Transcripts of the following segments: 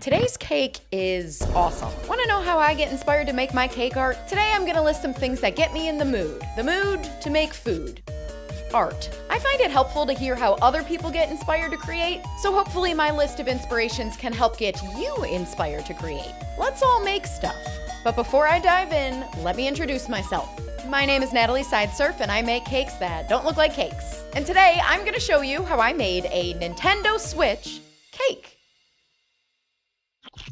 Today's cake is awesome. Want to know how I get inspired to make my cake art? Today I'm gonna list some things that get me in the mood. The mood to make food. Art. I find it helpful to hear how other people get inspired to create, so hopefully my list of inspirations can help get you inspired to create. Let's all make stuff. But before I dive in, let me introduce myself. My name is Natalie Sideserf, and I make cakes that don't look like cakes. And today I'm gonna show you how I made a Nintendo Switch cake.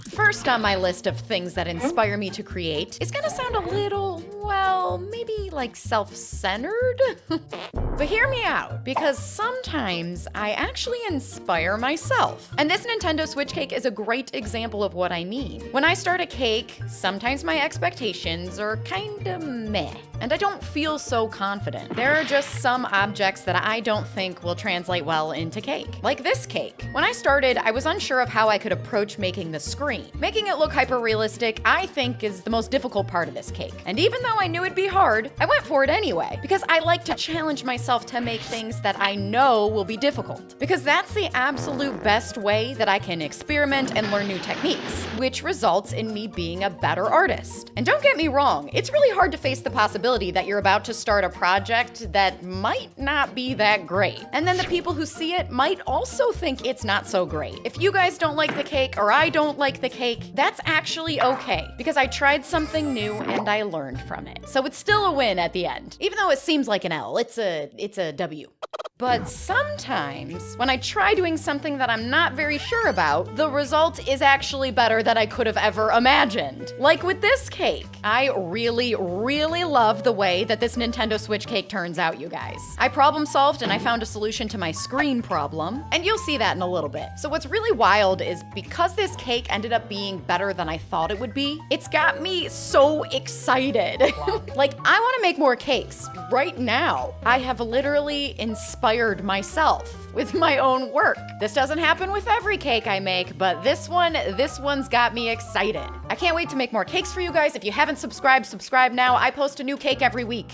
First on my list of things that inspire me to create is gonna sound a little, well, maybe like self-centered. But hear me out, because sometimes I actually inspire myself. And this Nintendo Switch cake is a great example of what I mean. When I start a cake, sometimes my expectations are kinda meh, and I don't feel so confident. There are just some objects that I don't think will translate well into cake. Like this cake. When I started, I was unsure of how I could approach making the screen. Making it look hyper-realistic, I think, is the most difficult part of this cake. And even though I knew it'd be hard, I went for it anyway, because I like to challenge myself to make things that I know will be difficult. Because that's the absolute best way that I can experiment and learn new techniques, which results in me being a better artist. And don't get me wrong, it's really hard to face the possibility that you're about to start a project that might not be that great. And then the people who see it might also think it's not so great. If you guys don't like the cake or I don't like the cake, that's actually okay, because I tried something new and I learned from it. So it's still a win at the end. Even though it seems like an L, it's a W. But sometimes, when I try doing something that I'm not very sure about, the result is actually better than I could have ever imagined. Like with this cake. I really love the way that this Nintendo Switch cake turns out, you guys. I problem solved and I found a solution to my screen problem, and you'll see that in a little bit. So what's really wild is because this cake ended up being better than I thought it would be, it's got me so excited. Like, I want to make more cakes right now. I have literally inspired myself with my own work. This doesn't happen with every cake I make, but this one's got me excited. I can't wait to make more cakes for you guys. If you haven't subscribed, subscribe now. I post a new cake every week.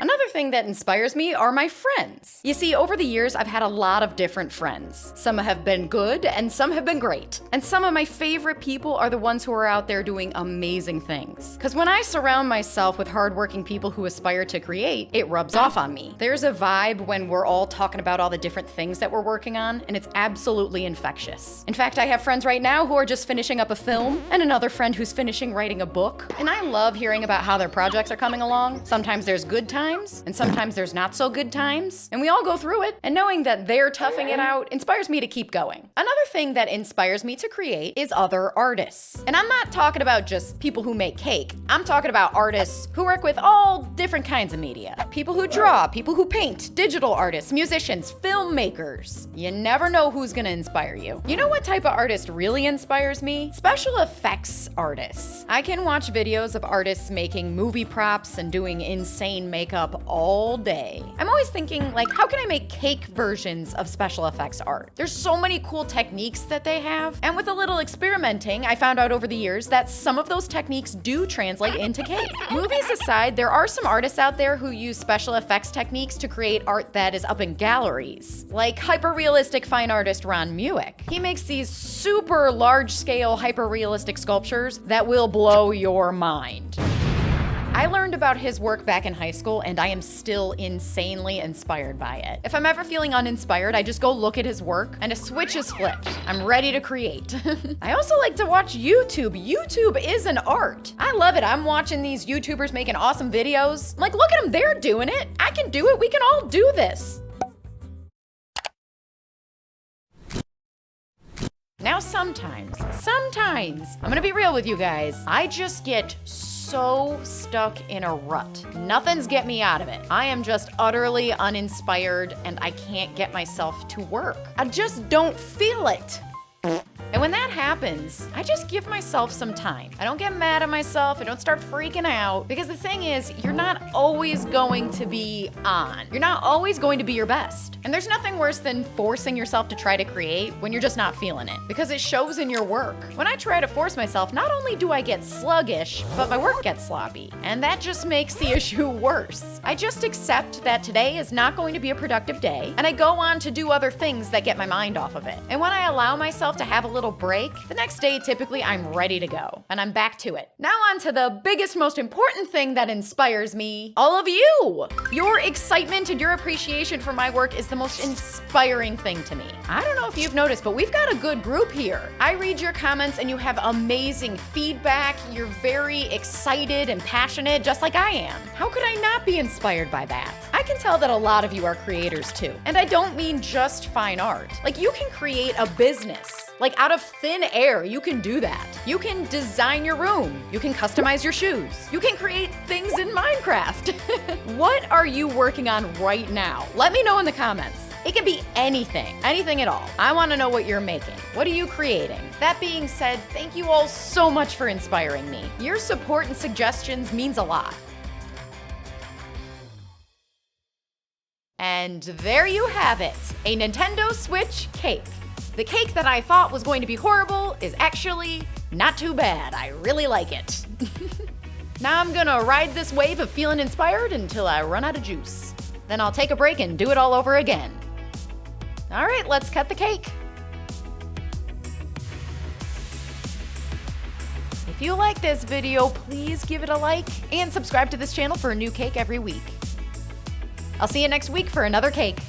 Another thing that inspires me are my friends. You see, over the years, I've had a lot of different friends. Some have been good and some have been great. And some of my favorite people are the ones who are out there doing amazing things. Because when I surround myself with hardworking people who aspire to create, it rubs off on me. There's a vibe when we're all talking about all the different things that we're working on, and it's absolutely infectious. In fact, I have friends right now who are just finishing up a film, and another friend who's finishing writing a book. And I love hearing about how their projects are coming along. Sometimes there's good times, and sometimes there's not so good times, and we all go through it, and knowing that they're toughing it out inspires me to keep going. Another thing that inspires me to create is other artists. And I'm not talking about just people who make cake. I'm talking about artists who work with all different kinds of media. People who draw, people who paint, digital artists, musicians, filmmakers. You never know who's gonna inspire you. You know what type of artist really inspires me? Special effects artists. I can watch videos of artists making movie props and doing insane makeup all day. I'm always thinking, like, how can I make cake versions of special effects art? There's so many cool techniques that they have, and with a little experimenting, I found out over the years that some of those techniques do translate into cake. Movies aside, there are some artists out there who use special effects techniques to create art that is up in galleries, like hyper-realistic fine artist Ron Muick. He makes these super large-scale hyper-realistic sculptures that will blow your mind. I learned about his work back in high school, and I am still insanely inspired by it. If I'm ever feeling uninspired, I just go look at his work, and a switch is flipped. I'm ready to create. I also like to watch YouTube. YouTube is an art. I love it. I'm watching these YouTubers making awesome videos. Like, look at them, they're doing it. I can do it. We can all do this. Now sometimes, I'm gonna be real with you guys, I just get so stuck in a rut. Nothing's get me out of it. I am just utterly uninspired and I can't get myself to work. I just don't feel it. And when that happens, I just give myself some time. I don't get mad at myself. I don't start freaking out. Because the thing is, you're not always going to be on. You're not always going to be your best. And there's nothing worse than forcing yourself to try to create when you're just not feeling it. Because it shows in your work. When I try to force myself, not only do I get sluggish, but my work gets sloppy. And that just makes the issue worse. I just accept that today is not going to be a productive day, and I go on to do other things that get my mind off of it. And when I allow myself to have a little break, the next day typically I'm ready to go, and I'm back to it. Now on to the biggest, most important thing that inspires me, all of you! Your excitement and your appreciation for my work is the most inspiring thing to me. I don't know if you've noticed, but we've got a good group here. I read your comments and you have amazing feedback. You're very excited and passionate, just like I am. How could I not be inspired by that? I can tell that a lot of you are creators too. And I don't mean just fine art. Like, you can create a business. Like, out of thin air, you can do that. You can design your room. You can customize your shoes. You can create things in Minecraft. What are you working on right now? Let me know in the comments. It can be anything at all. I want to know what you're making. What are you creating? That being said, thank you all so much for inspiring me. Your support and suggestions means a lot. And there you have it, a Nintendo Switch cake. The cake that I thought was going to be horrible is actually not too bad. I really like it. Now I'm gonna ride this wave of feeling inspired until I run out of juice. Then I'll take a break and do it all over again. All right, let's cut the cake. If you like this video, please give it a like and subscribe to this channel for a new cake every week. I'll see you next week for another cake.